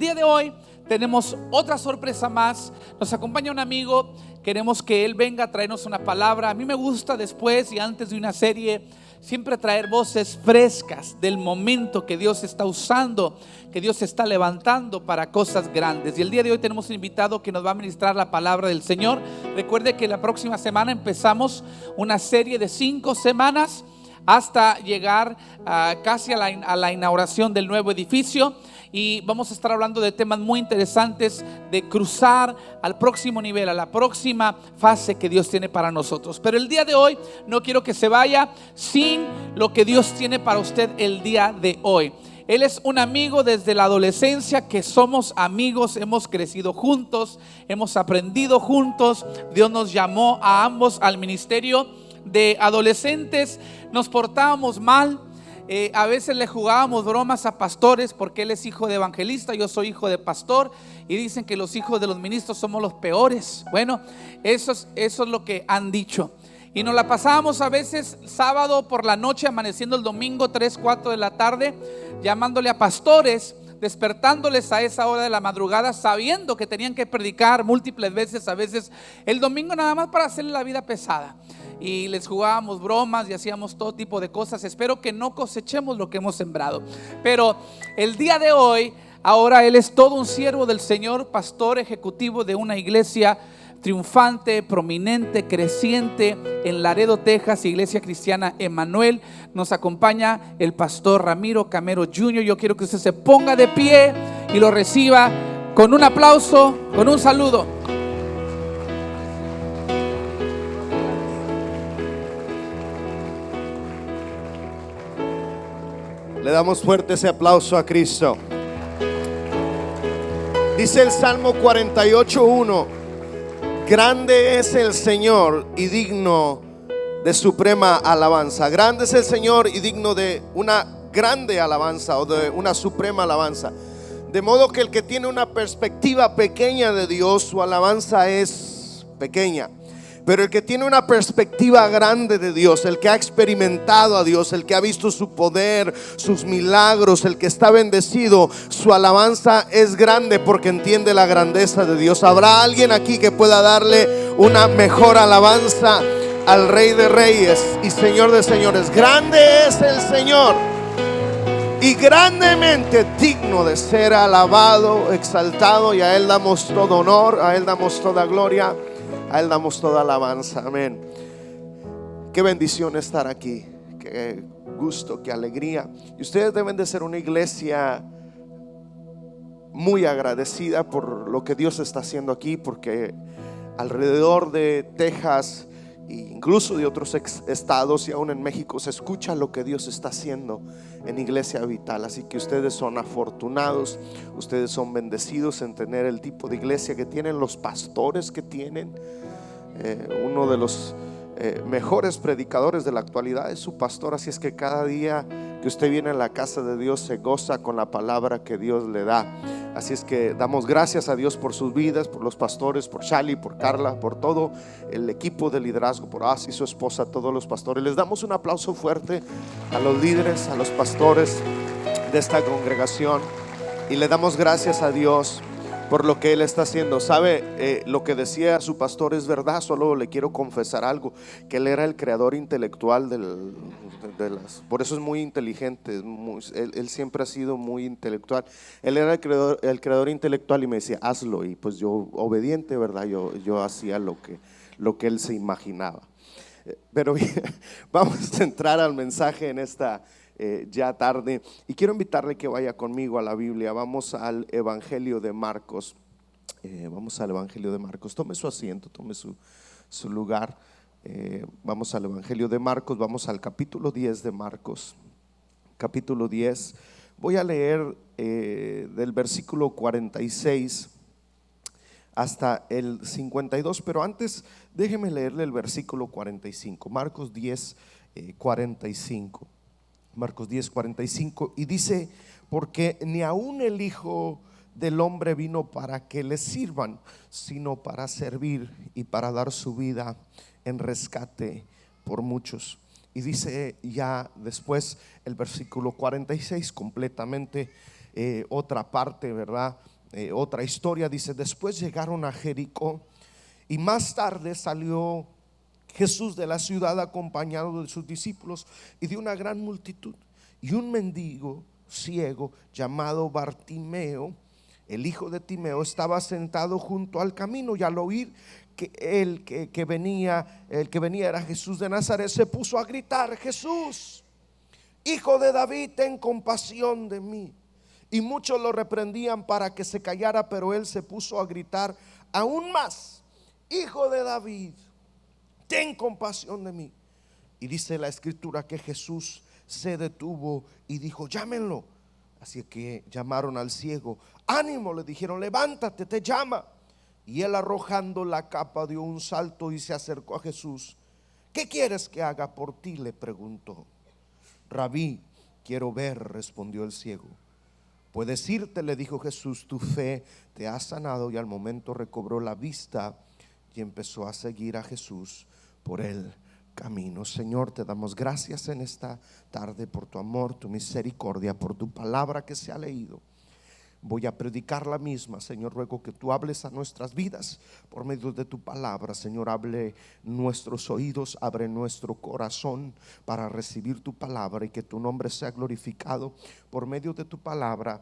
El día de hoy tenemos otra sorpresa más. Nos acompaña un amigo. Queremos que él venga a traernos una palabra. A mí me gusta después y antes de una serie siempre traer voces frescas del momento que Dios está usando, que Dios está levantando para cosas grandes. Y el día de hoy tenemos un invitado que nos va a ministrar la palabra del Señor. Recuerde que la próxima semana empezamos una serie de 5 semanas hasta llegar casi a la inauguración del nuevo edificio. Y vamos a estar hablando de temas muy interesantes, de cruzar al próximo nivel, a la próxima fase que Dios tiene para nosotros. Pero el día de hoy no quiero que se vaya sin lo que Dios tiene para usted el día de hoy. Él es un amigo desde la adolescencia, que somos amigos, hemos crecido juntos, hemos aprendido juntos. Dios nos llamó a ambos al ministerio de adolescentes. Nos portábamos mal. A veces le jugábamos bromas a pastores porque él es hijo de evangelista, yo soy hijo de pastor, y dicen que los hijos de los ministros somos los peores. Bueno, eso es lo que han dicho. Y nos la pasábamos a veces sábado por la noche, amaneciendo el domingo 3, 4 de la tarde, llamándole a pastores, despertándoles a esa hora de la madrugada, sabiendo que tenían que predicar múltiples veces, a veces el domingo, nada más para hacerle la vida pesada. Y les jugábamos bromas y hacíamos todo tipo de cosas. Espero que no cosechemos lo que hemos sembrado. Pero el día de hoy, ahora él es todo un siervo del Señor, pastor ejecutivo de una iglesia triunfante, prominente, creciente en Laredo, Texas, Iglesia Cristiana Emmanuel. Nos acompaña el pastor Ramiro Camero Jr. Yo quiero que usted se ponga de pie y lo reciba con un aplauso, con un saludo. Le damos fuerte ese aplauso a Cristo. Dice el Salmo 48:1: grande es el Señor y digno de suprema alabanza. Grande es el Señor y digno de una grande alabanza, o de una suprema alabanza. De modo que el que tiene una perspectiva pequeña de Dios, su alabanza es pequeña. Pero el que tiene una perspectiva grande de Dios, el que ha experimentado a Dios, el que ha visto su poder, sus milagros, el que está bendecido, su alabanza es grande porque entiende la grandeza de Dios. ¿Habrá alguien aquí que pueda darle una mejor alabanza al Rey de Reyes y Señor de Señores? Grande es el Señor y grandemente digno de ser alabado, exaltado, y a Él damos todo honor, a Él damos toda gloria, a Él damos toda alabanza. Amén. Qué bendición estar aquí, qué gusto, qué alegría. Y ustedes deben de ser una iglesia muy agradecida por lo que Dios está haciendo aquí, porque alrededor de Texas e incluso de otros estados y aún en México se escucha lo que Dios está haciendo en Iglesia Vital. Así que ustedes son afortunados, ustedes son bendecidos en tener el tipo de iglesia que tienen, los pastores que tienen. Uno de los mejores predicadores de la actualidad es su pastor. Así es que cada día que usted viene a la casa de Dios se goza con la palabra que Dios le da. Así es que damos gracias a Dios por sus vidas, por los pastores, por Shali, por Carla, por todo el equipo de liderazgo, por Asi, su esposa, todos los pastores. Les damos un aplauso fuerte a los líderes, a los pastores de esta congregación, y le damos gracias a Dios por lo que Él está haciendo. Sabe, lo que decía su pastor es verdad. Solo le quiero confesar algo, que él era el creador intelectual por eso es muy inteligente, él siempre ha sido muy intelectual. Él era el creador intelectual y me decía, hazlo, y pues yo obediente, ¿verdad? Yo hacía lo que él se imaginaba. Pero vamos a entrar al mensaje en esta ya tarde, y quiero invitarle que vaya conmigo a la Biblia. Vamos al Evangelio de Marcos. Vamos al Evangelio de Marcos. Tome su asiento, tome su lugar. Vamos al Evangelio de Marcos. Vamos al capítulo 10 de Marcos. Capítulo 10. Voy a leer del versículo 46 hasta el 52, pero antes déjeme leerle el versículo 45. Marcos 10, 45. Marcos 10, 45, y dice: porque ni aun el Hijo del Hombre vino para que le sirvan, sino para servir y para dar su vida en rescate por muchos. Y dice ya después el versículo 46 completamente: otra parte, ¿verdad? Otra historia dice: después llegaron a Jericó y más tarde salió Jesús de la ciudad acompañado de sus discípulos y de una gran multitud. Y un mendigo ciego llamado Bartimeo, el hijo de Timeo, estaba sentado junto al camino, y al oír que el que venía era Jesús de Nazaret, se puso a gritar: Jesús, Hijo de David, ten compasión de mí. Y muchos lo reprendían para que se callara, pero él se puso a gritar aún más: Hijo de David, ten compasión de mí. Y dice la escritura que Jesús se detuvo y dijo: llámenlo. Así que llamaron al ciego. Ánimo, le dijeron, levántate, te llama. Y él, arrojando la capa, dio un salto y se acercó a Jesús. ¿Qué quieres que haga por ti?, le preguntó. Rabí, quiero ver, respondió el ciego. Puedes irte, le dijo Jesús, tu fe te ha sanado. Y al momento recobró la vista y empezó a seguir a Jesús por el camino. Señor, te damos gracias en esta tarde por tu amor, tu misericordia, por tu palabra que se ha leído. Voy a predicar la misma, Señor. Ruego que tú hables a nuestras vidas por medio de tu palabra. Señor, hable nuestros oídos, abre nuestro corazón para recibir tu palabra, y que tu nombre sea glorificado por medio de tu palabra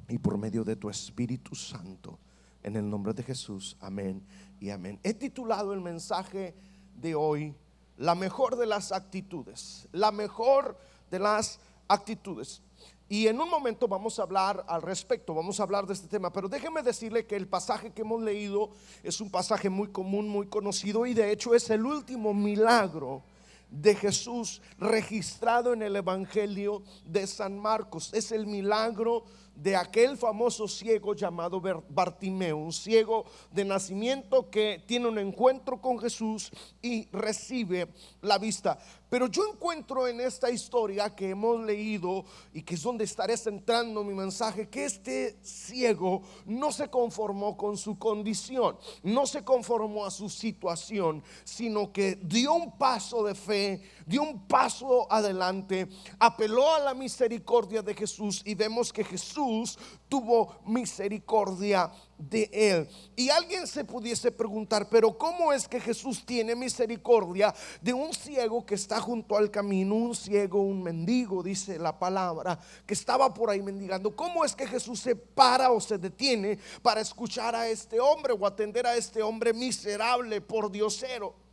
y por medio de tu Espíritu Santo. En el nombre de Jesús, amén y amén. He titulado el mensaje de hoy: la mejor de las actitudes. La mejor de las actitudes. Y en un momento vamos a hablar al respecto, vamos a hablar de este tema. Pero déjeme decirle que el pasaje que hemos leído es un pasaje muy común, muy conocido, y de hecho es el último milagro de Jesús registrado en el Evangelio de San Marcos. Es el milagro de aquel famoso ciego llamado Bartimeo, un ciego de nacimiento que tiene un encuentro con Jesús y recibe la vista. Pero yo encuentro en esta historia que hemos leído, y que es donde estaré centrando mi mensaje, que este ciego no se conformó con su condición, no se conformó a su situación, sino que dio un paso de fe, dio un paso adelante, apeló a la misericordia de Jesús, y vemos que Jesús tuvo misericordia de él. Y alguien se pudiese preguntar: pero ¿cómo es que Jesús tiene misericordia de un ciego que está junto al camino? Un ciego, un mendigo, dice la palabra, que estaba por ahí mendigando. ¿Cómo es que Jesús se para o se detiene para escuchar a este hombre o atender a este hombre miserable, pordiosero?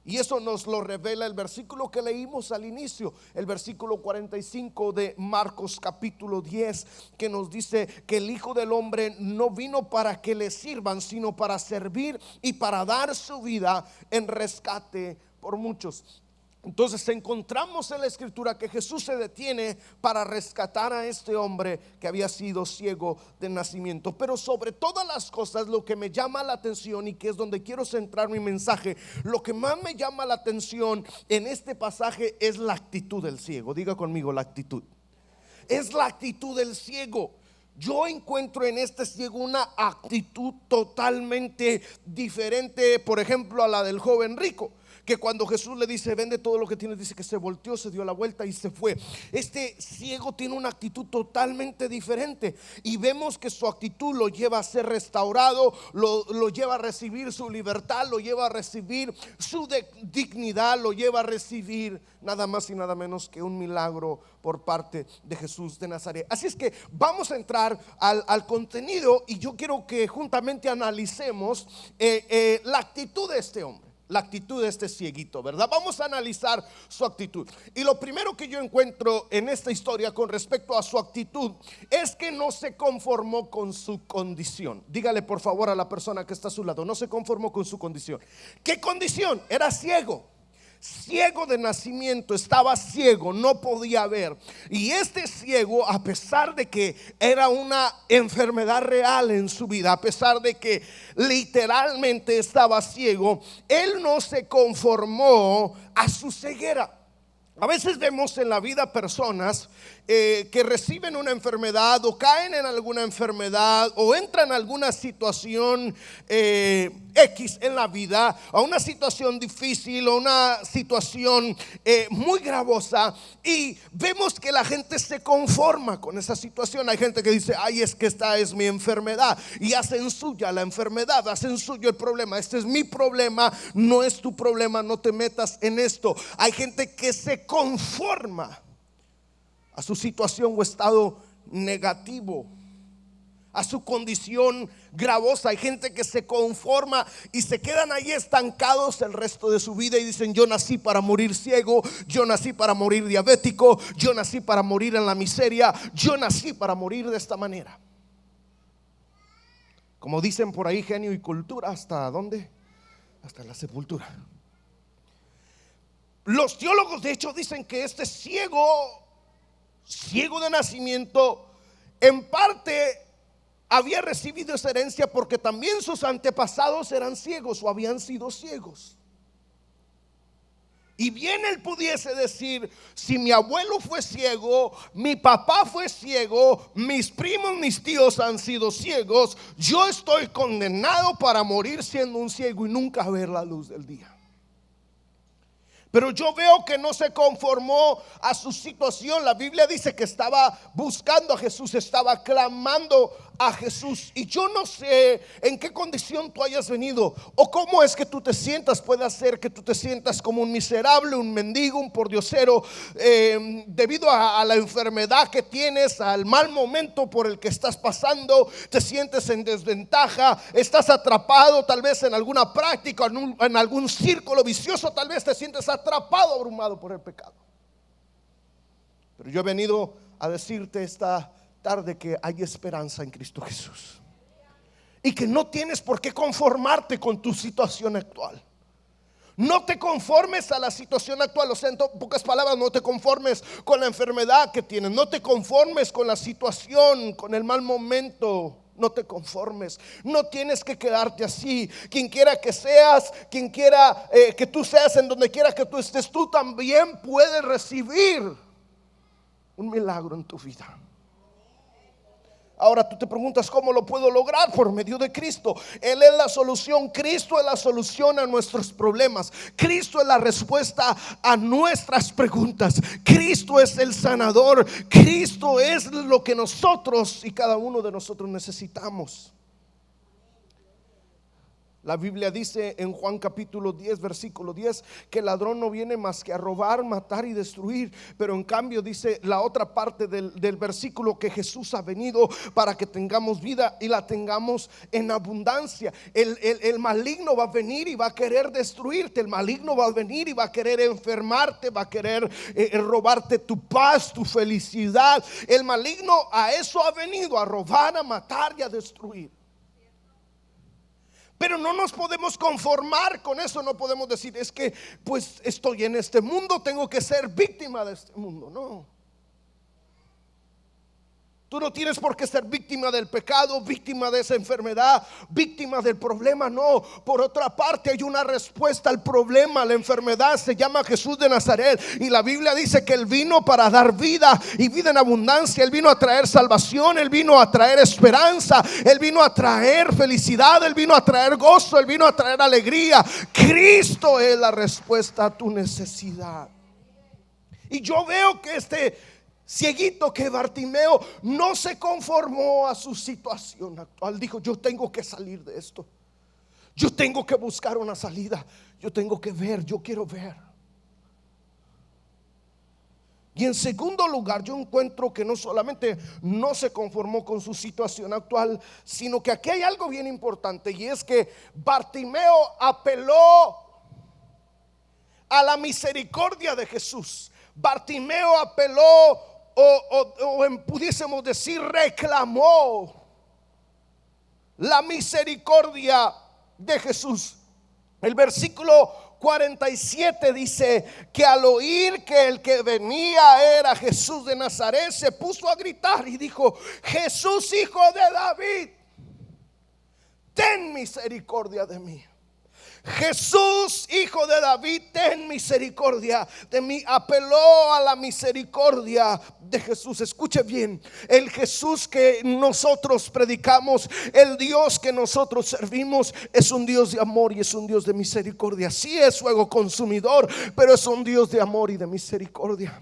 Y eso nos lo revela el versículo que leímos al inicio, el versículo 45 de Marcos capítulo 10, que nos dice que el Hijo del Hombre no vino para que le sirvan, sino para servir y para dar su vida en rescate por muchos. Entonces encontramos en la escritura que Jesús se detiene para rescatar a este hombre que había sido ciego de nacimiento. Pero sobre todas las cosas, lo que me llama la atención, y que es donde quiero centrar mi mensaje, lo que más me llama la atención en este pasaje es la actitud del ciego. Diga conmigo: la actitud. Es la actitud del ciego. Yo encuentro en este ciego una actitud totalmente diferente, por ejemplo, a la del joven rico, que cuando Jesús le dice: vende todo lo que tienes, dice que se volteó, se dio la vuelta y se fue. Este ciego tiene una actitud totalmente diferente, y vemos que su actitud lo lleva a ser restaurado, lo lleva a recibir su libertad, lo lleva a recibir su dignidad, lo lleva a recibir nada más y nada menos que un milagro por parte de Jesús de Nazaret. Así es que vamos a entrar al contenido, y yo quiero que juntamente analicemos la actitud de este hombre, la actitud de este cieguito, ¿verdad? Vamos a analizar su actitud. Y lo primero que yo encuentro en esta historia con respecto a su actitud es que no se conformó con su condición. Dígale por favor a la persona que está a su lado: no se conformó con su condición. ¿Qué condición? Era ciego. Ciego de nacimiento, estaba ciego, no podía ver. Y este ciego, a pesar de que era una enfermedad real en su vida, a pesar de que literalmente estaba ciego, él no se conformó a su ceguera. A veces vemos en la vida personas que reciben una enfermedad o caen en alguna enfermedad o entran en alguna situación X en la vida, a una situación difícil o una situación muy gravosa, y vemos que la gente se conforma con esa situación. Hay gente que dice: ay, es que esta es mi enfermedad, y hacen suya la enfermedad, hacen suyo el problema. Este es mi problema, no es tu problema, no te metas en esto. Hay gente que se conforma a su situación o estado negativo, a su condición gravosa. Hay gente que se conforma y se quedan ahí estancados el resto de su vida y dicen: yo nací para morir ciego, yo nací para morir diabético, yo nací para morir en la miseria, yo nací para morir de esta manera. Como dicen por ahí, genio y cultura, ¿hasta dónde? Hasta la sepultura. Los teólogos de hecho dicen que este ciego de nacimiento en parte había recibido esa herencia porque también sus antepasados eran ciegos o habían sido ciegos. Y bien él pudiese decir: si mi abuelo fue ciego, mi papá fue ciego, mis primos, mis tíos han sido ciegos, yo estoy condenado para morir siendo un ciego y nunca ver la luz del día. Pero yo veo que no se conformó a su situación. La Biblia dice que estaba buscando a Jesús, estaba clamando a Jesús. Y yo no sé en qué condición tú hayas venido o cómo es que tú te sientas. Puede ser que tú te sientas como un miserable, un mendigo, un pordiosero, debido a la enfermedad que tienes, al mal momento por el que estás pasando. Te sientes en desventaja, estás atrapado tal vez en alguna práctica, en algún círculo vicioso. Tal vez te sientes atrapado, abrumado por el pecado. Pero yo he venido a decirte esta tarde que hay esperanza en Cristo Jesús y que no tienes por qué conformarte con tu situación actual. No te conformes a la situación actual. O sea, en pocas palabras, no te conformes con la enfermedad que tienes, no te conformes con la situación, con el mal momento. No te conformes, no tienes que quedarte así. Quien quiera que seas, quien quiera que tú seas, en donde quiera que tú estés, tú también puedes recibir un milagro en tu vida. Ahora tú te preguntas: ¿cómo lo puedo lograr? Por medio de Cristo. Él es la solución. Cristo es la solución a nuestros problemas. Cristo es la respuesta a nuestras preguntas. Cristo es el sanador. Cristo es lo que nosotros y cada uno de nosotros necesitamos. La Biblia dice en Juan capítulo 10 versículo 10 que el ladrón no viene más que a robar, matar y destruir. Pero en cambio dice la otra parte del versículo que Jesús ha venido para que tengamos vida y la tengamos en abundancia. El maligno va a venir y va a querer destruirte. El maligno va a venir y va a querer enfermarte, va a querer robarte tu paz, tu felicidad. El maligno a eso ha venido, a robar, a matar y a destruir. Pero no nos podemos conformar con eso. No podemos decir: es que pues estoy en este mundo, tengo que ser víctima de este mundo. No. Tú no tienes por qué ser víctima del pecado, víctima de esa enfermedad, víctima del problema. No. Por otra parte, hay una respuesta al problema. La enfermedad se llama Jesús de Nazaret, y la Biblia dice que Él vino para dar vida y vida en abundancia. Él vino a traer salvación, Él vino a traer esperanza, Él vino a traer felicidad, Él vino a traer gozo, Él vino a traer alegría. Cristo es la respuesta a tu necesidad. Y yo veo que este cieguito, que Bartimeo, no se conformó a su situación actual. Dijo: yo tengo que salir de esto, yo tengo que buscar una salida, yo tengo que ver, yo quiero ver. Y en segundo lugar, yo encuentro que no solamente no se conformó con su situación actual, sino que aquí hay algo bien importante, y es que Bartimeo apeló a la misericordia de Jesús. Bartimeo apeló, o pudiésemos decir, reclamó la misericordia de Jesús. El versículo 47 dice que al oír que el que venía era Jesús de Nazaret, se puso a gritar y dijo: Jesús, hijo de David, ten misericordia de mí. Jesús, hijo de David, ten misericordia de mí. Apeló a la misericordia de Jesús. Escuche bien, el Jesús que nosotros predicamos, el Dios que nosotros servimos, es un Dios de amor y es un Dios de misericordia. Sí, es fuego consumidor, pero es un Dios de amor y de misericordia.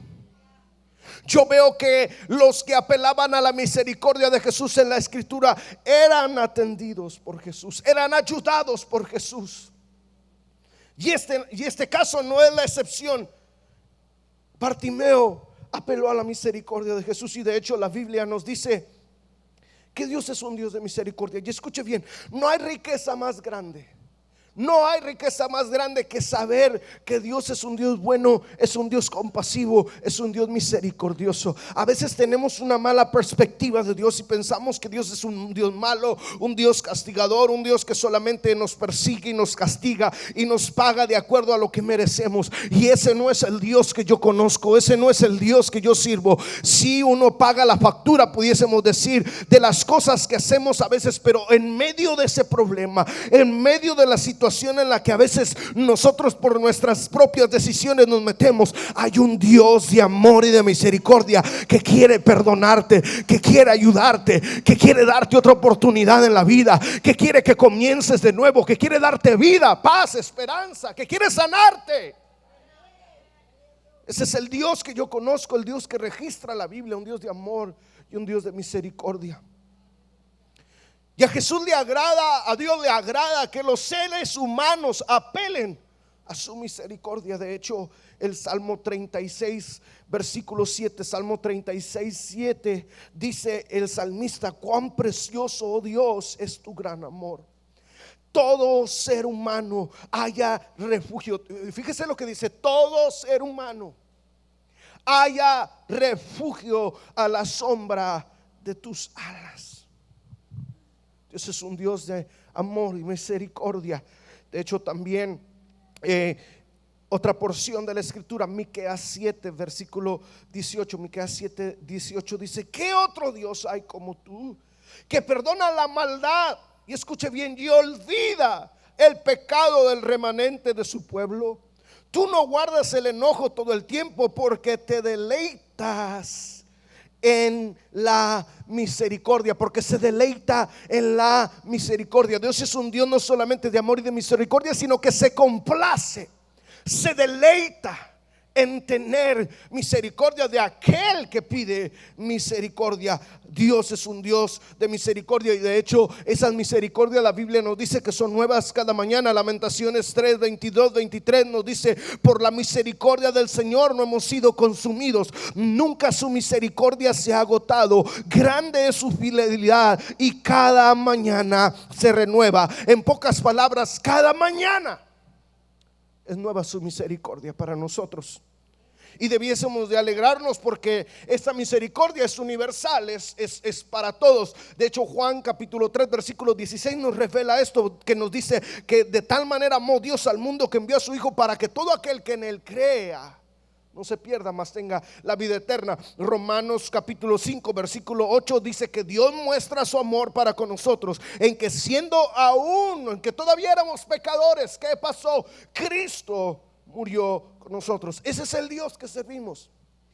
Yo veo que los que apelaban a la misericordia de Jesús en la escritura eran atendidos por Jesús, eran ayudados por Jesús. Y este caso no es la excepción. Bartimeo apeló a la misericordia de Jesús, y de hecho la Biblia nos dice que Dios es un Dios de misericordia. Y escuche bien, no hay riqueza más grande. No hay riqueza más grande que saber que Dios es un Dios bueno, es un Dios compasivo, es un Dios misericordioso. A veces tenemos una mala perspectiva de Dios y pensamos que Dios es un Dios malo, un Dios castigador, un Dios que solamente nos persigue y nos castiga y nos paga de acuerdo a lo que merecemos. Y ese no es el Dios que yo conozco, ese no es el Dios que yo sirvo. Si uno paga la factura, pudiésemos decir, de las cosas que hacemos a veces, pero en medio de ese problema, en medio de la situación en la que a veces nosotros por nuestras propias decisiones nos metemos, hay un Dios de amor y de misericordia que quiere perdonarte, que quiere ayudarte, que quiere darte otra oportunidad en la vida, que quiere que comiences de nuevo, que quiere darte vida, paz, esperanza, que quiere sanarte. Ese es el Dios que yo conozco, el Dios que registra la Biblia, un Dios de amor y un Dios de misericordia. Y a Jesús le agrada, a Dios le agrada que los seres humanos apelen a su misericordia. De hecho, el Salmo 36, versículo 7, Salmo 36, 7, dice el salmista: cuán precioso, oh Dios, es tu gran amor. Todo ser humano haya refugio. Fíjese lo que dice: todo ser humano haya refugio a la sombra de tus alas. Dios es un Dios de amor y misericordia. De hecho, también otra porción de la escritura, Miqueas 7, versículo 18, Miqueas 7, 18 dice: ¿qué otro Dios hay como tú, que perdona la maldad, y escuche bien, y olvida el pecado del remanente de su pueblo? Tú no guardas el enojo todo el tiempo, porque te deleitas en la misericordia, porque se deleita en la misericordia. Dios es un Dios no solamente de amor y de misericordia, sino que se complace, se deleita en tener misericordia de aquel que pide misericordia. Dios es un Dios de misericordia, y de hecho esas misericordias la Biblia nos dice que son nuevas cada mañana. Lamentaciones 3, 22, 23 nos dice: por la misericordia del Señor no hemos sido consumidos, nunca su misericordia se ha agotado, grande es su fidelidad y cada mañana se renueva. En pocas palabras, cada mañana es nueva su misericordia para nosotros. Y debiésemos de alegrarnos, porque esta misericordia es universal, es para todos. De hecho, Juan capítulo 3 versículo 16 nos revela esto, que nos dice que de tal manera amó Dios al mundo que envió a su Hijo, para que todo aquel que en él crea no se pierda, mas tenga la vida eterna. Romanos capítulo 5 versículo 8 dice que Dios muestra su amor para con nosotros, en que en que todavía éramos pecadores, ¿qué pasó? Cristo murió con nosotros. Ese es el Dios que servimos,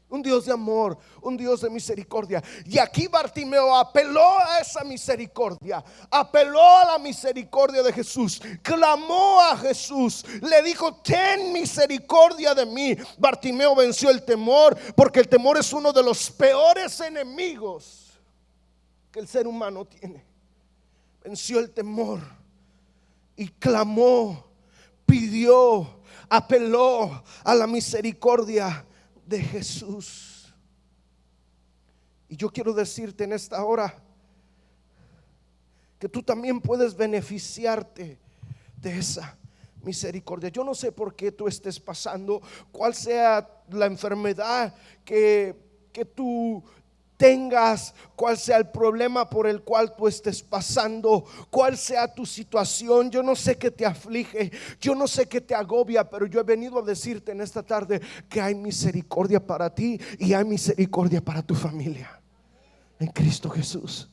un Dios de amor, un Dios de misericordia. Y aquí Bartimeo apeló a esa misericordia, apeló a la misericordia de Jesús, clamó a Jesús, le dijo: ten misericordia de mí. Bartimeo venció el temor, porque el temor es uno de los peores enemigos que el ser humano tiene. Venció el temor y clamó, pidió, apeló a la misericordia de Jesús. Y yo quiero decirte en esta hora que tú también puedes beneficiarte de esa misericordia. Yo no sé por qué tú estés pasando, cuál sea la enfermedad que tú tengas, cuál sea el problema por el cual tú estés pasando, cuál sea tu situación. Yo no sé qué te aflige, yo no sé qué te agobia, pero yo he venido a decirte en esta tarde que hay misericordia para ti y hay misericordia para tu familia en Cristo Jesús.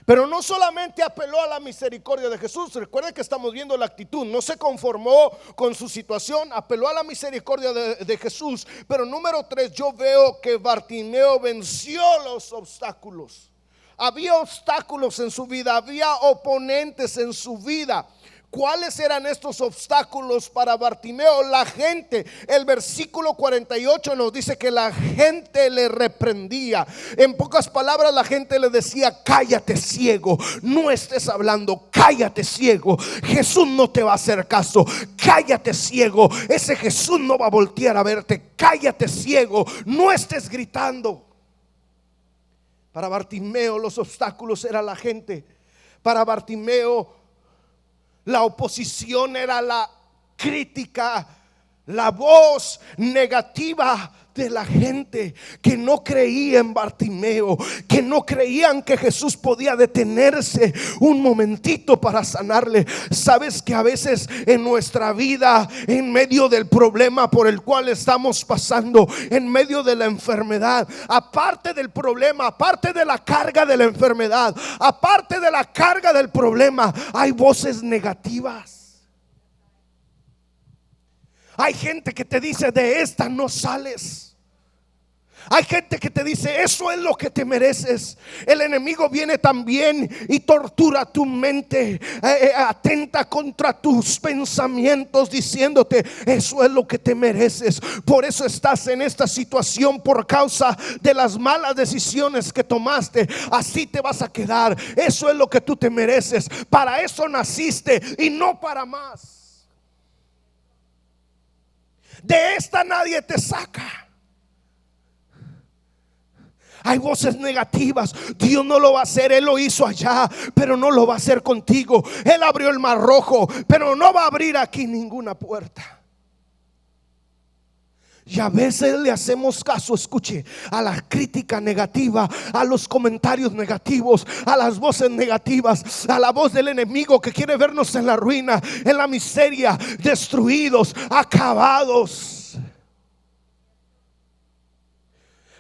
Pero no solamente apeló a la misericordia de Jesús. Recuerden que estamos viendo la actitud. No se conformó con su situación, apeló a la misericordia de Jesús. Pero número 3, yo veo que Bartimeo venció los obstáculos. Había obstáculos en su vida, había oponentes en su vida. ¿Cuáles eran estos obstáculos para Bartimeo? La gente. El versículo 48 nos dice que la gente le reprendía. En pocas palabras, la gente le decía: cállate, ciego, no estés hablando, cállate, ciego, Jesús no te va a hacer caso, cállate, ciego, ese Jesús no va a voltear a verte, cállate, ciego, no estés gritando. Para Bartimeo los obstáculos era la gente. Para Bartimeo la oposición era la crítica, la voz negativa de la gente que no creía en Bartimeo, que no creían que Jesús podía detenerse un momentito para sanarle. Sabes que a veces en nuestra vida, en medio del problema por el cual estamos pasando, en medio de la enfermedad, aparte del problema, aparte de la carga de la enfermedad, aparte de la carga del problema, hay voces negativas. Hay gente que te dice: de esta no sales. Hay gente que te dice: eso es lo que te mereces. El enemigo viene también y tortura tu mente, atenta contra tus pensamientos, diciéndote: eso es lo que te mereces. Por eso estás en esta situación, por causa de las malas decisiones que tomaste. Así te vas a quedar. Eso es lo que tú te mereces. Para eso naciste y no para más. De esta nadie te saca. Hay voces negativas. Dios no lo va a hacer. Él lo hizo allá, pero no lo va a hacer contigo. Él abrió el mar rojo, pero no va a abrir aquí ninguna puerta. Y a veces le hacemos caso, escuche, a la crítica negativa, a los comentarios negativos, a las voces negativas, a la voz del enemigo que quiere vernos en la ruina, en la miseria, destruidos, acabados.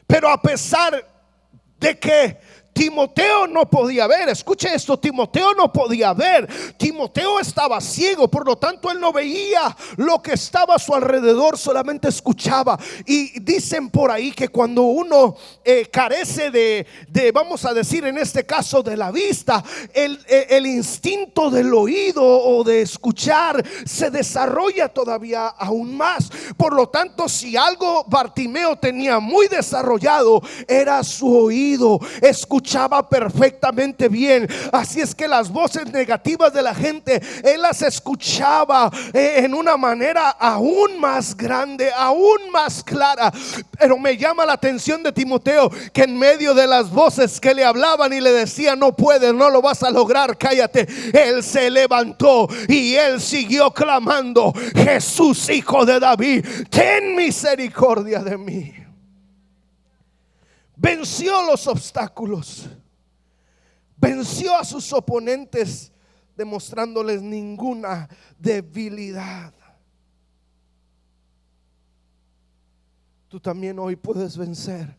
Pero a pesar de que Timoteo no podía ver, escuche esto, Timoteo no podía ver, Timoteo estaba ciego, por lo tanto él no veía lo que estaba a su alrededor, solamente escuchaba. Y dicen por ahí que cuando uno carece de, vamos a decir en este caso, de la vista, el instinto del oído o de escuchar se desarrolla todavía aún más. Por lo tanto, si algo Bartimeo tenía muy desarrollado, era su oído. Escuchaba perfectamente bien. Así es que las voces negativas de la gente, él las escuchaba en una manera aún más grande, aún más clara. Pero me llama la atención de Timoteo, que en medio de las voces que le hablaban y le decían: no puedes, no lo vas a lograr, cállate, él se levantó y él siguió clamando: Jesús, hijo de David, ten misericordia de mí. Venció los obstáculos, venció a sus oponentes, demostrándoles ninguna debilidad. Tú también hoy puedes vencer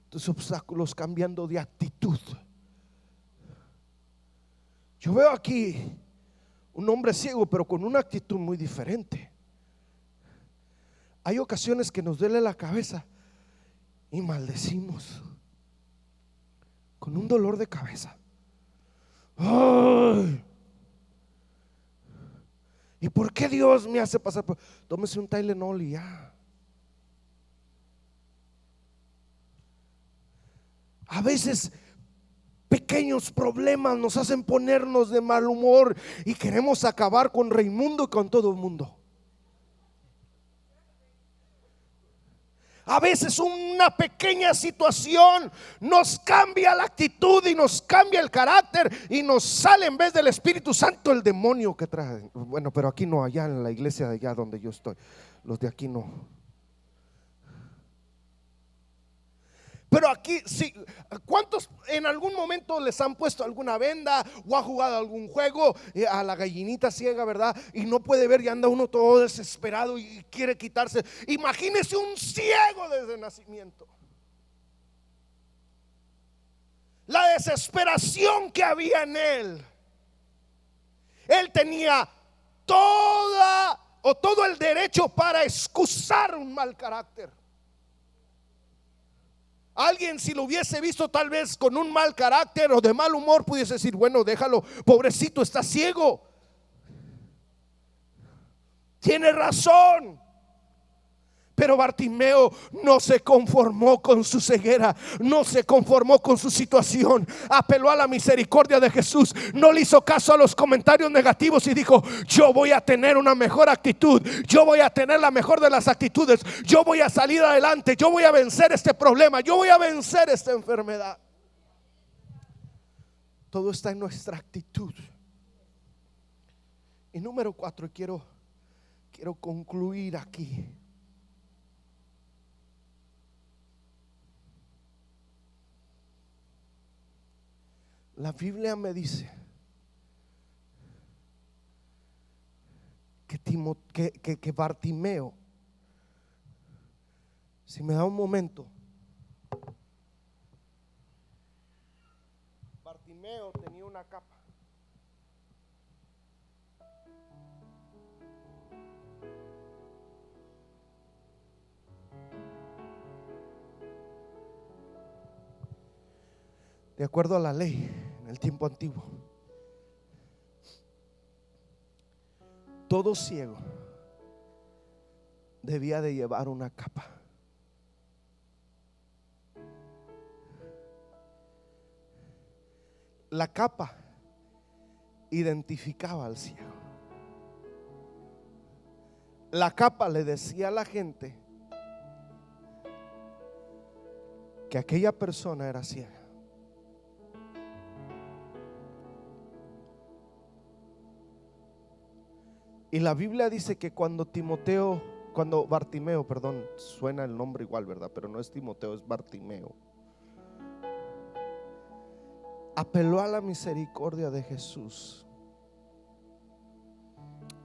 tus obstáculos cambiando de actitud. Yo veo aquí un hombre ciego, pero con una actitud muy diferente. Hay ocasiones que nos duele la cabeza y maldecimos con un dolor de cabeza. ¡Ay! ¿Y por qué Dios me hace pasar por? Tómese un Tylenol y ya. A veces pequeños problemas nos hacen ponernos de mal humor y queremos acabar con Raimundo y con todo el mundo. A veces una pequeña situación nos cambia la actitud y nos cambia el carácter y nos sale en vez del Espíritu Santo el demonio que trae. Bueno, pero aquí no, allá en la iglesia de allá donde yo estoy, los de aquí no. Pero aquí sí, ¿cuántos en algún momento les han puesto alguna venda o ha jugado algún juego a la gallinita ciega, verdad? Y no puede ver y anda uno todo desesperado y quiere quitarse. Imagínese un ciego desde nacimiento. la desesperación que había en él. Él tenía todo el derecho para excusar un mal carácter. Alguien, si lo hubiese visto tal vez con un mal carácter o de mal humor, pudiese decir: bueno, déjalo, pobrecito, está ciego, tiene razón. Pero Bartimeo no se conformó con su ceguera, no se conformó con su situación, apeló a la misericordia de Jesús, no le hizo caso a los comentarios negativos y dijo: yo voy a tener una mejor actitud, yo voy a tener la mejor de las actitudes, yo voy a salir adelante, yo voy a vencer este problema, yo voy a vencer esta enfermedad. Todo está en nuestra actitud. Y número 4, quiero concluir aquí. La Biblia me dice que Bartimeo, si me da un momento, Bartimeo tenía una capa. De acuerdo a la ley, en el tiempo antiguo, todo ciego debía de llevar una capa. La capa identificaba al ciego. La capa le decía a la gente que aquella persona era ciega. Y la Biblia dice que cuando Bartimeo, suena el nombre igual, ¿verdad? Pero no es Timoteo, es Bartimeo. Apeló a la misericordia de Jesús.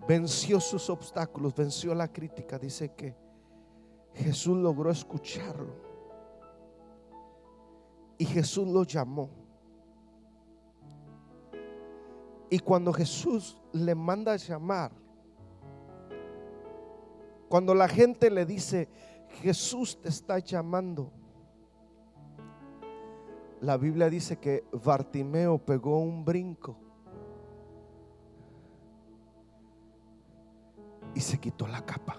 Venció sus obstáculos, venció la crítica. Dice que Jesús logró escucharlo. Y Jesús lo llamó. Y cuando Jesús le manda a llamar, cuando la gente le dice: Jesús te está llamando, la Biblia dice que Bartimeo pegó un brinco y se quitó la capa.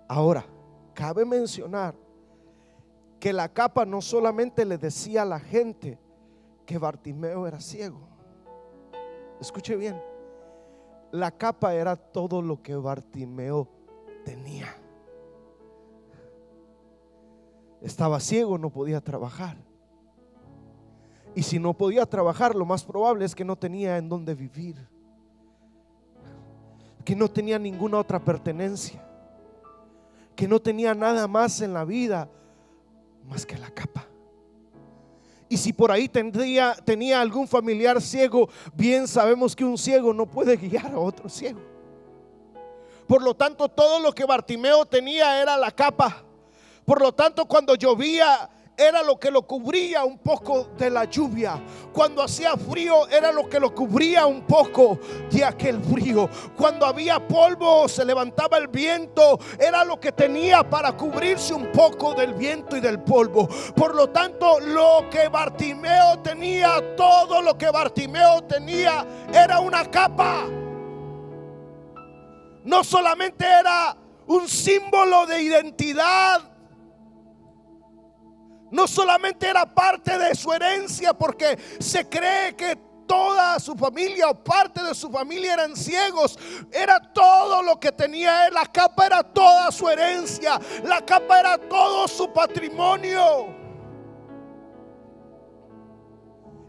Ahora, cabe mencionar que la capa no solamente le decía a la gente que Bartimeo era ciego. Escuche bien, la capa era todo lo que Bartimeo tenía. Estaba ciego, no podía trabajar. Y si no podía trabajar, lo más probable es que no tenía en dónde vivir, que no tenía ninguna otra pertenencia, que no tenía nada más en la vida más que la capa. Y si por ahí tenía algún familiar ciego, bien sabemos que un ciego no puede guiar a otro ciego. Por lo tanto, todo lo que Bartimeo tenía era la capa. Por lo tanto, cuando llovía, era lo que lo cubría un poco de la lluvia. Cuando hacía frío, era lo que lo cubría un poco de aquel frío. Cuando había polvo, se levantaba el viento, era lo que tenía para cubrirse un poco del viento y del polvo. Por lo tanto, lo que Bartimeo tenía, todo lo que Bartimeo tenía, era una capa. No solamente era un símbolo de identidad, no solamente era parte de su herencia, porque se cree que toda su familia o parte de su familia eran ciegos. Era todo lo que tenía él. La capa era toda su herencia. La capa era todo su patrimonio.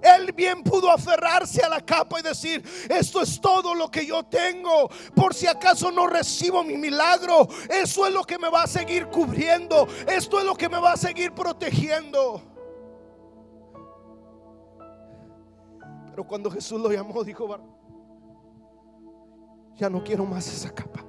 Él bien pudo aferrarse a la capa y decir: esto es todo lo que yo tengo. Por si acaso no recibo mi milagro, eso es lo que me va a seguir cubriendo, esto es lo que me va a seguir protegiendo. Pero cuando Jesús lo llamó, dijo: ya no quiero más esa capa.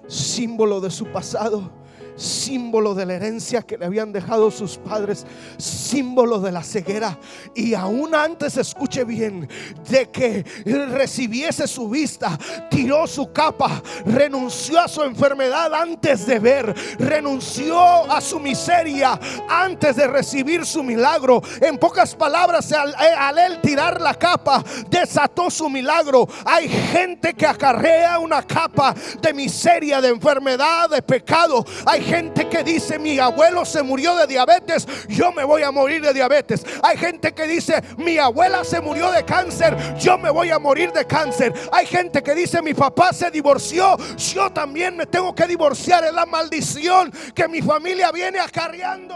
Símbolo de su pasado, símbolo de la herencia que le habían dejado sus padres, símbolo de la ceguera. Y aún antes, escuche bien, de que recibiese su vista, tiró su capa, renunció a su enfermedad antes de ver, renunció a su miseria antes de recibir su milagro. En pocas palabras, al él tirar la capa, desató su milagro. Hay gente que acarrea una capa de miseria, de enfermedad, de pecado. Hay gente que dice: mi abuelo se murió de diabetes, yo me voy a morir de diabetes. Hay gente que dice: mi abuela se murió de cáncer, yo me voy a morir de cáncer. Hay gente que dice: mi papá se divorció, yo también me tengo que divorciar. Es la maldición que mi familia viene acarreando.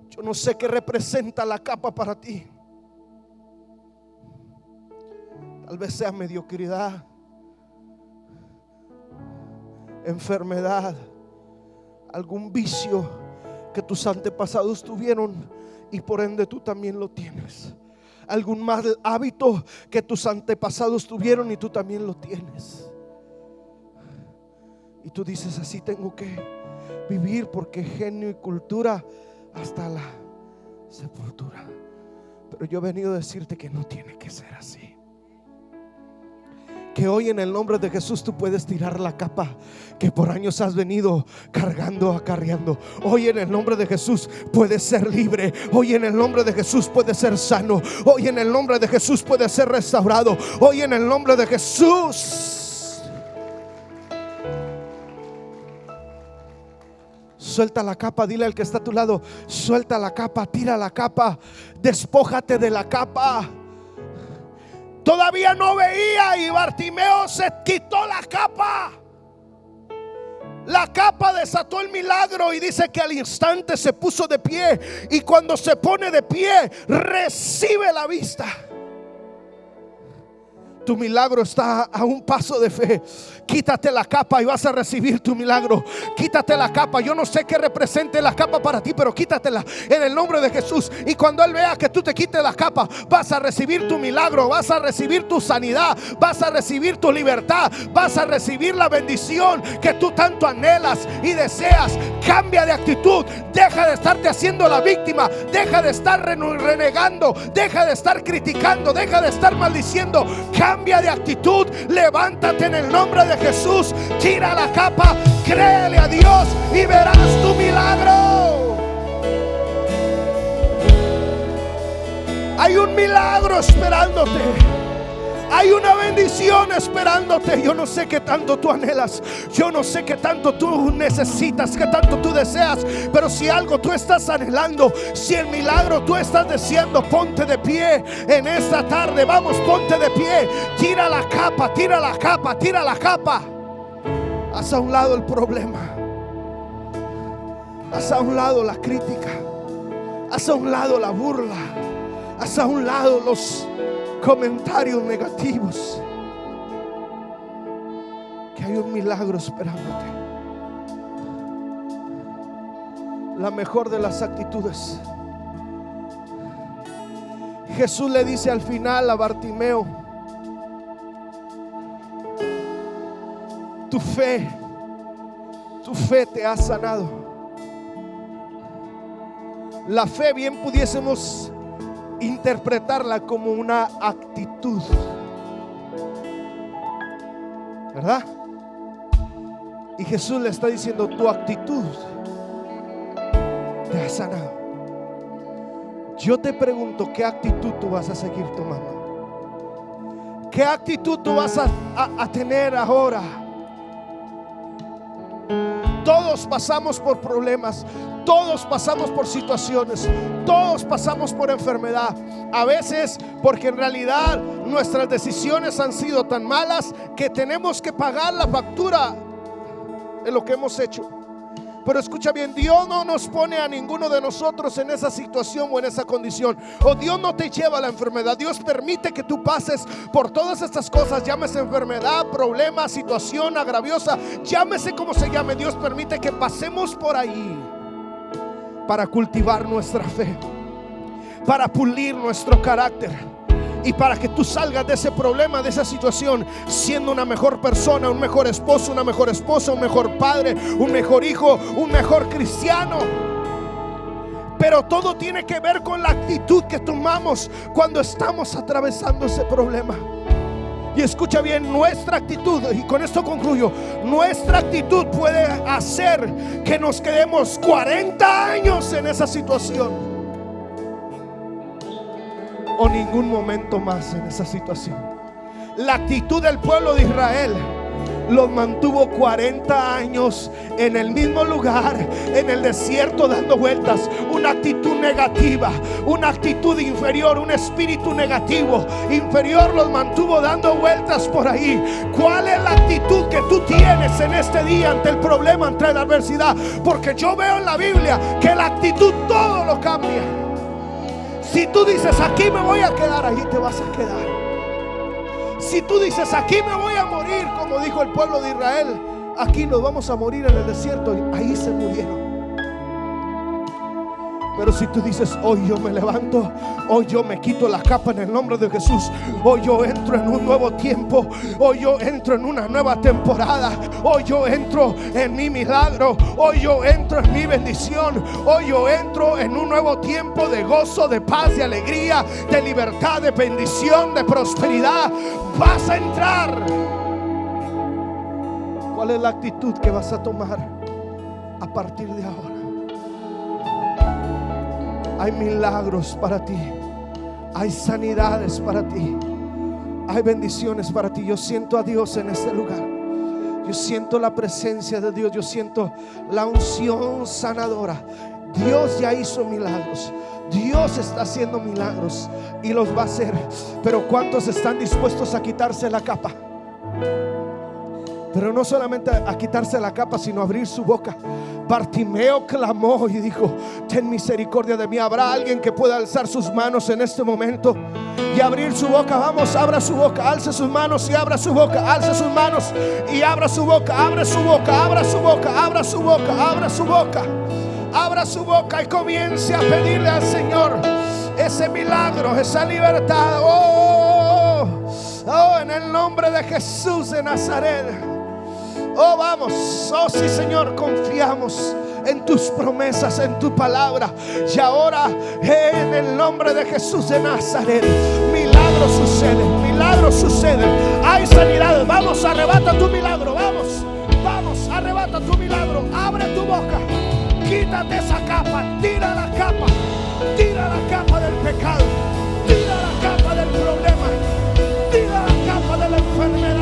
Yo no sé qué representa la capa para ti. Tal vez sea mediocridad, enfermedad, algún vicio que tus antepasados tuvieron y por ende tú también lo tienes. Algún mal hábito que tus antepasados tuvieron y tú también lo tienes. Y tú dices: así tengo que vivir, porque genio y cultura hasta la sepultura. Pero yo he venido a decirte que no tiene que ser así. Que hoy, en el nombre de Jesús, tú puedes tirar la capa que por años has venido cargando, acarreando. Hoy, en el nombre de Jesús, puedes ser libre. Hoy, en el nombre de Jesús, puedes ser sano. Hoy, en el nombre de Jesús, puedes ser restaurado. Hoy, en el nombre de Jesús. Suelta la capa. Dile al que está a tu lado: suelta la capa, tira la capa, despójate de la capa. Todavía no veía y Bartimeo se quitó la capa. La capa desató el milagro y dice que al instante se puso de pie. Y cuando se pone de pie, recibe la vista. Tu milagro está a un paso de fe. Quítate la capa y vas a recibir tu milagro. Quítate la capa. Yo no sé qué represente la capa para ti, pero quítatela en el nombre de Jesús. Y cuando Él vea que tú te quites la capa, vas a recibir tu milagro, vas a recibir tu sanidad, vas a recibir tu libertad, vas a recibir la bendición que tú tanto anhelas y deseas. Cambia de actitud. Deja de estarte haciendo la víctima. Deja de estar renegando. Deja de estar criticando. Deja de estar maldiciendo. Cambia de actitud, levántate en el nombre de Jesús, tira la capa, créele a Dios y verás tu milagro. Hay un milagro esperándote. Hay una bendición esperándote. Yo no sé qué tanto tú anhelas. Yo no sé qué tanto tú necesitas, qué tanto tú deseas. Pero si algo tú estás anhelando, si el milagro tú estás deseando, ponte de pie en esta tarde. Vamos, ponte de pie. Tira la capa, tira la capa, tira la capa. Haz a un lado el problema. Haz a un lado la crítica. Haz a un lado la burla. Haz a un lado los comentarios negativos. Que hay un milagro esperándote. La mejor de las actitudes. Jesús le dice al final a Bartimeo: tu fe te ha sanado. La fe bien pudiésemos interpretarla como una actitud, ¿verdad? Y Jesús le está diciendo: tu actitud te ha sanado. Yo te pregunto, ¿qué actitud tú vas a seguir tomando? ¿Qué actitud tú vas a tener ahora? Todos pasamos por problemas. Todos pasamos por situaciones. Todos pasamos por enfermedad. A veces porque en realidad nuestras decisiones han sido tan malas que tenemos que pagar la factura de lo que hemos hecho. Pero escucha bien, Dios no nos pone a ninguno de nosotros en esa situación o en esa condición. O Dios no te lleva a la enfermedad. Dios permite que tú pases por todas estas cosas. Llámese enfermedad, problema, situación agraviosa, llámese como se llame. Dios permite que pasemos por ahí para cultivar nuestra fe, para pulir nuestro carácter y para que tú salgas de ese problema, de esa situación, siendo una mejor persona, un mejor esposo, una mejor esposa, un mejor padre, un mejor hijo, un mejor cristiano. Pero todo tiene que ver con la actitud que tomamos cuando estamos atravesando ese problema. Y escucha bien, nuestra actitud, y con esto concluyo, nuestra actitud puede hacer que nos quedemos 40 años en esa situación, o ningún momento más en esa situación. La actitud del pueblo de Israel los mantuvo 40 años en el mismo lugar, en el desierto, dando vueltas. Una actitud negativa, una actitud inferior, un espíritu negativo inferior los mantuvo dando vueltas por ahí. ¿Cuál es la actitud que tú tienes en este día ante el problema, ante la adversidad? Porque yo veo en la Biblia que la actitud todo lo cambia. Si tú dices aquí me voy a quedar, ahí te vas a quedar. Si tú dices aquí me voy a morir, como dijo el pueblo de Israel, aquí nos vamos a morir en el desierto, ahí se murieron. Pero si tú dices hoy yo me levanto, hoy yo me quito la capa en el nombre de Jesús, hoy yo entro en un nuevo tiempo, hoy yo entro en una nueva temporada, hoy yo entro en mi milagro, hoy yo entro en mi bendición, hoy yo entro en un nuevo tiempo de gozo, de paz, de alegría, de libertad, de bendición, de prosperidad. Vas a entrar. ¿Cuál es la actitud que vas a tomar a partir de ahora? Hay milagros para ti, hay sanidades para ti, hay bendiciones para ti. Yo siento a Dios en este lugar. Yo siento la presencia de Dios. Yo siento la unción sanadora. Dios ya hizo milagros. Dios está haciendo milagros y los va a hacer. Pero ¿cuántos están dispuestos a quitarse la capa? Pero no solamente a quitarse la capa, sino a abrir su boca. Bartimeo clamó y dijo: ten misericordia de mí. ¿Habrá alguien que pueda alzar sus manos en este momento y abrir su boca? Vamos, abra su boca, alce sus manos y abra su boca. Alce sus manos y abra su boca. Abre su boca, abra su boca, abra su boca, abra su boca. Abra su boca y comience a pedirle al Señor ese milagro, esa libertad. Oh, en el nombre de Jesús de Nazaret. Oh, vamos, oh sí, Señor, confiamos en tus promesas, en tu palabra. Y ahora, en el nombre de Jesús de Nazaret, milagros suceden, milagros suceden. Hay sanidad. Vamos, arrebata tu milagro. Vamos, arrebata tu milagro. Abre tu boca, quítate esa capa, tira la capa del pecado, tira la capa del problema, tira la capa de la enfermedad.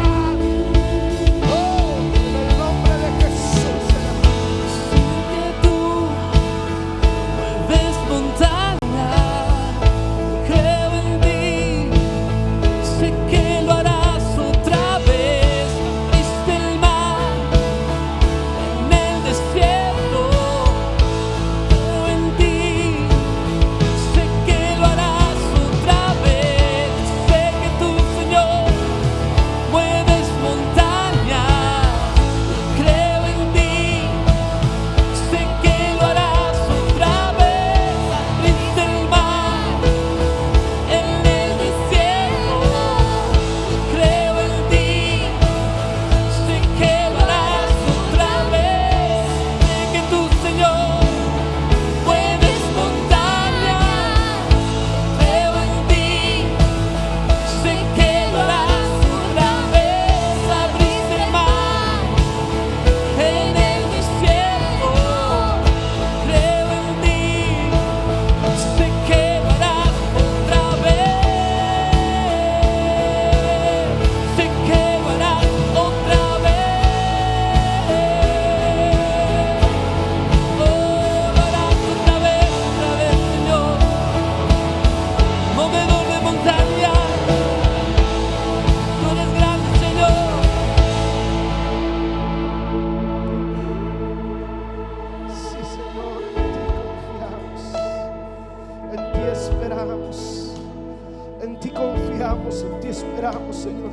En ti esperamos, Señor.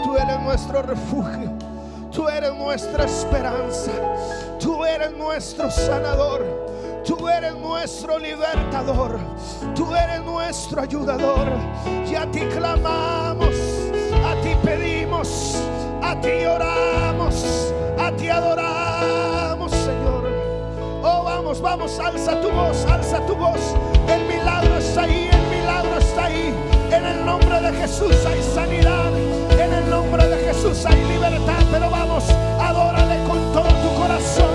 Tú eres nuestro refugio, tú eres nuestra esperanza, tú eres nuestro sanador, Tú eres nuestro libertador, tú eres nuestro ayudador. Y a ti clamamos, a ti pedimos, a ti oramos, a ti adoramos, Señor. Oh, vamos, vamos, alza tu voz, alza tu voz. El milagro está ahí, el milagro está ahí. En el nombre de Jesús hay sanidad, en el nombre de Jesús hay libertad. Pero vamos, adórale con todo tu corazón,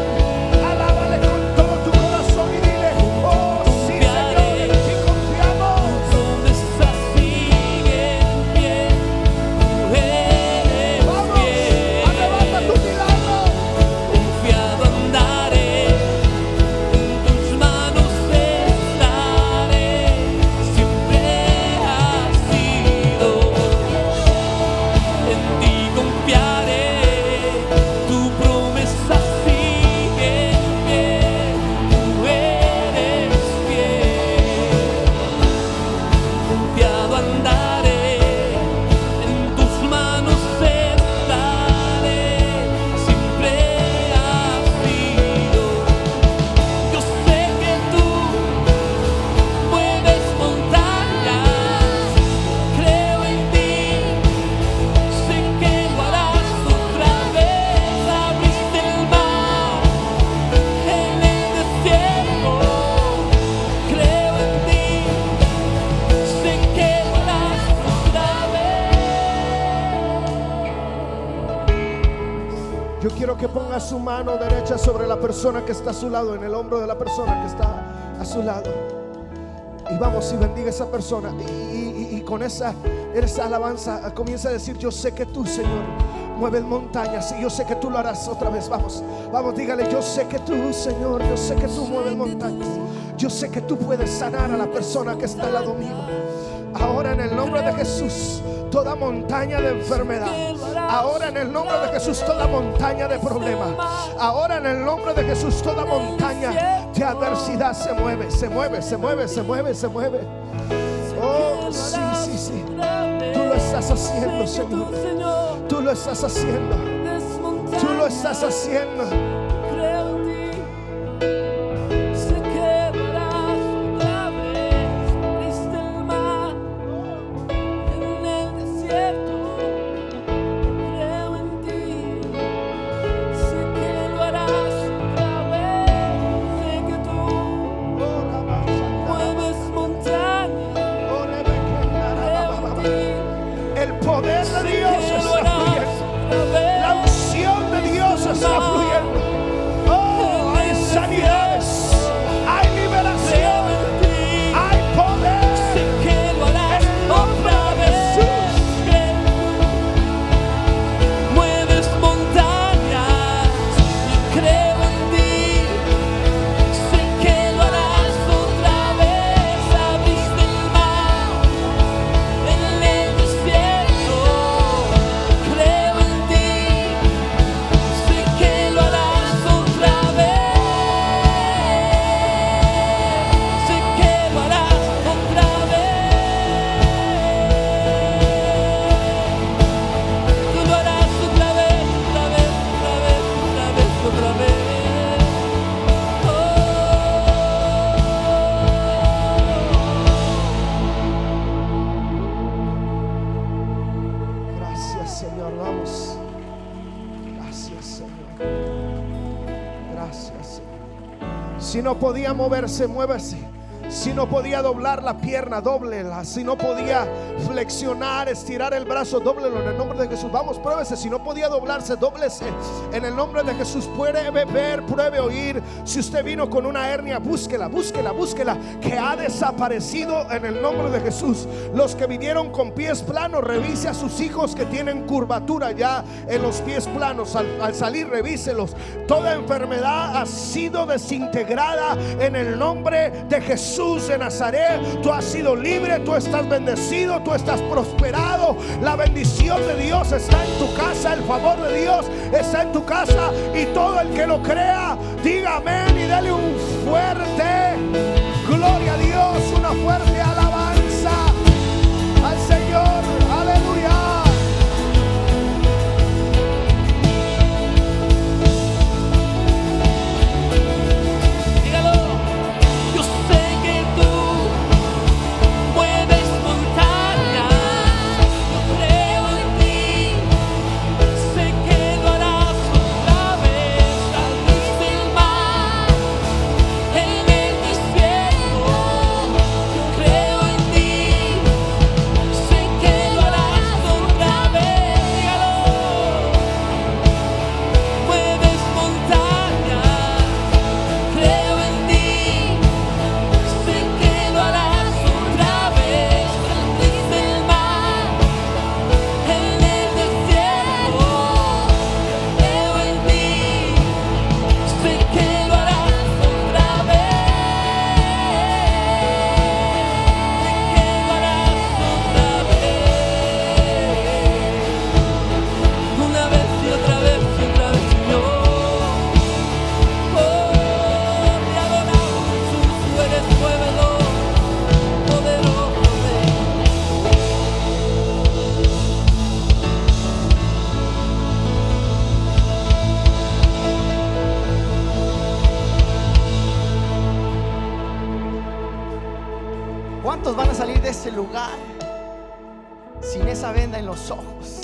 alábale con todo tu corazón y dile: oh sí, Señor, en ti confiamos. Vamos, arrebata tu milagro. Confiado andaré, en tus manos estaré, siempre has sido, en ti confiaré, tu promesa sigue en pie, tú eres fiel. Confiado andaré, en tus manos estaré, siempre has sido. Yo sé que tú mueves montañas, creo en ti, sé que lo harás otra vez. Abriste el mar en el desierto, creo en ti, sé que lo harás otra vez. Yo quiero que ponga su mano derecha sobre la persona que está a su lado, en el hombro de la persona que está a su lado. Y vamos, y bendiga a esa persona. Y con esa alabanza comienza a decir: yo sé que tú, Señor, mueves montañas, y yo sé que tú lo harás otra vez. Vamos, vamos, dígale: yo sé que tú, Señor, yo sé que tú mueves montañas. Yo sé que tú puedes sanar a la persona que está al lado mío. Ahora, en el nombre de Jesús, toda montaña de enfermedad. Ahora, en el nombre de Jesús, toda montaña de problemas. Ahora, en el nombre de Jesús, toda montaña de adversidad se mueve, se mueve, se mueve, se mueve, se mueve. Oh, sí, sí, sí. Tú lo estás haciendo, Señor. Tú lo estás haciendo. Tú lo estás haciendo. Creo en ti, sé que lo harás otra vez. Abriste el mar en el desierto, creo en ti, sé que lo harás otra vez. Sé que tú mueves montañas, creo en ti, El poder de Dios sé que lo está harás fluyendo. otra vez. La unción de Dios está fluyendo. Oh, hay sanidades, hay liberación, hay poder. Sé que lo harás En el nombre otra de vez. Jesús. Mueves montañas, creo en ti. Sé que lo harás otra vez. Abriste el mar en el desierto, creo en ti. Sé que lo harás otra vez. Sé que lo harás otra vez. Tú lo harás otra vez, otra vez, otra vez, otra vez, otra vez. Gracias, Señor. Vamos. Gracias, Señor. Gracias, Señor. Si no podía moverse, muévase. Si no podía doblar la pierna, dóblela. Si no podía flexionar, estirar el brazo, dóblelo en el nombre de Jesús. Vamos, pruébese. Si no podía doblarse, dóblese en el nombre de Jesús. Puede ver, pruebe oír. Si usted vino con una hernia, búsquela, búsquela, búsquela, que ha desaparecido en el nombre de Jesús. Los que vinieron con pies planos, revise a sus hijos que tienen curvatura ya en los pies planos. Al salir, revíselos. Toda enfermedad ha sido desintegrada en el nombre de Jesús de Nazaret. Tú has sido libre, tú estás bendecido, tú estás prosperado. La bendición de Dios está en tu casa, el favor de Dios está en tu casa. Y todo el que lo crea, diga amén y dale un fuerte gloria a Dios, una fuerte alabanza al Señor. Aleluya. Dígalo. ¿Cuántos van a salir de ese lugar sin esa venda en los ojos?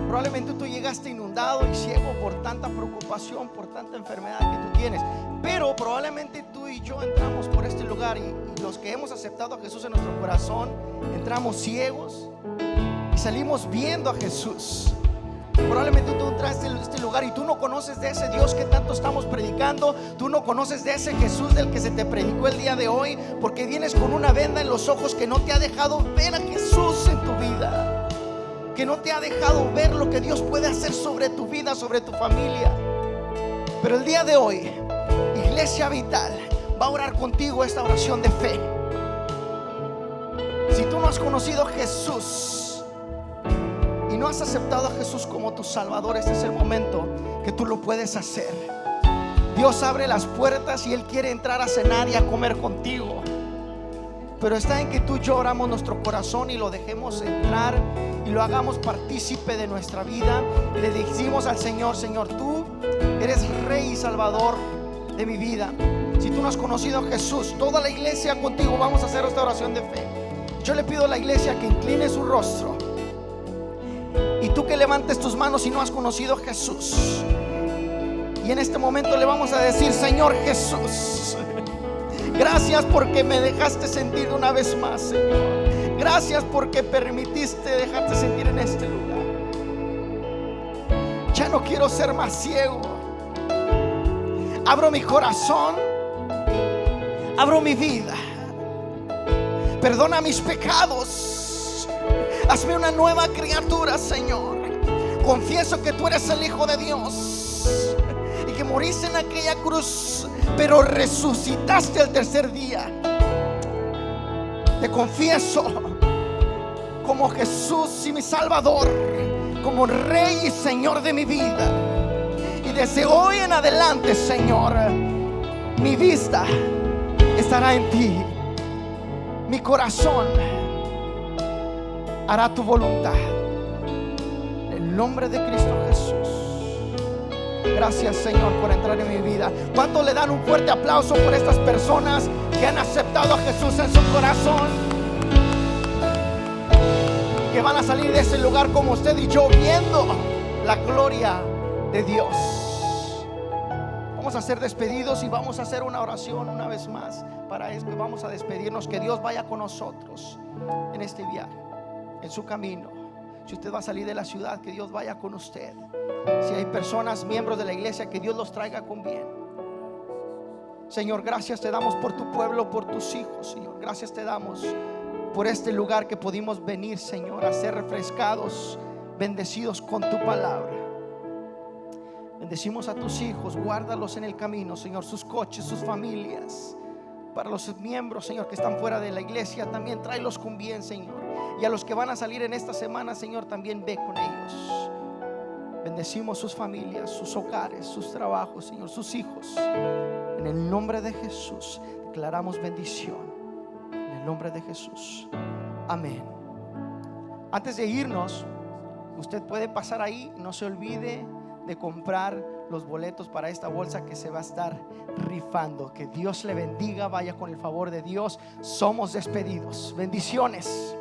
Probablemente tú llegaste inundado y ciego por tanta preocupación, por tanta enfermedad que tú tienes. Pero probablemente tú y yo entramos por este lugar y los que hemos aceptado a Jesús en nuestro corazón, entramos ciegos y salimos viendo a Jesús. Probablemente tú entraste en este lugar y tú no conoces de ese Dios que tanto estamos predicando. Tú no conoces de ese Jesús del que se te predicó el día de hoy, porque vienes con una venda en los ojos que no te ha dejado ver a Jesús en tu vida, que no te ha dejado ver lo que Dios puede hacer sobre tu vida, sobre tu familia. Pero el día de hoy, Iglesia Vital va a orar contigo esta oración de fe. Si tú no has conocido a Jesús y no has aceptado a Jesús como tu Salvador, este es el momento que tú lo puedes hacer. Dios abre las puertas y Él quiere entrar a cenar y a comer contigo. Pero está en que tú y yo abramos nuestro corazón y lo dejemos entrar y lo hagamos partícipe de nuestra vida. Le decimos al Señor: Señor, tú eres Rey y Salvador de mi vida. Si tú no has conocido a Jesús, toda la iglesia contigo vamos a hacer esta oración de fe. Yo le pido a la iglesia que incline su rostro, y tú que levantes tus manos si no has conocido a Jesús. Y en este momento le vamos a decir: Señor Jesús, gracias porque me dejaste sentir una vez más, Señor. Gracias porque permitiste dejarte sentir en este lugar. Ya no quiero ser más ciego. Abro mi corazón, abro mi vida. Perdona mis pecados. Hazme una nueva criatura, Señor. Confieso que tú eres el Hijo de Dios y que moriste en aquella cruz, pero resucitaste el tercer día. Te confieso como Jesús y mi Salvador, como Rey y Señor de mi vida. Y desde hoy en adelante, Señor, mi vista estará en ti. Mi corazón hará tu voluntad. En el nombre de Cristo Jesús. Gracias, Señor, por entrar en mi vida. ¿Cuánto le dan un fuerte aplauso por estas personas que han aceptado a Jesús en su corazón? Que van a salir de ese lugar como usted y yo, viendo la gloria de Dios. Vamos a ser despedidos y vamos a hacer una oración una vez más. Para esto vamos a despedirnos. Que Dios vaya con nosotros en este viaje, en su camino. Si usted va a salir de la ciudad, que Dios vaya con usted. Si hay personas, miembros de la iglesia, que Dios los traiga con bien. Señor, gracias te damos por tu pueblo, por tus hijos, Señor. Gracias te damos por este lugar que pudimos venir, Señor, a ser refrescados, bendecidos con tu palabra. Bendecimos a tus hijos, guárdalos en el camino, Señor, sus coches, sus familias. Para los miembros, Señor, que están fuera de la iglesia, también tráelos con bien, Señor. Y a los que van a salir en esta semana, Señor, también ve con ellos. Bendecimos sus familias, sus hogares, sus trabajos, Señor, sus hijos. En el nombre de Jesús declaramos bendición. En el nombre de Jesús. Amén. Antes de irnos, usted puede pasar ahí. No se olvide de comprar los boletos para esta bolsa que se va a estar rifando. Que Dios le bendiga. Vaya con el favor de Dios. Somos despedidos. Bendiciones.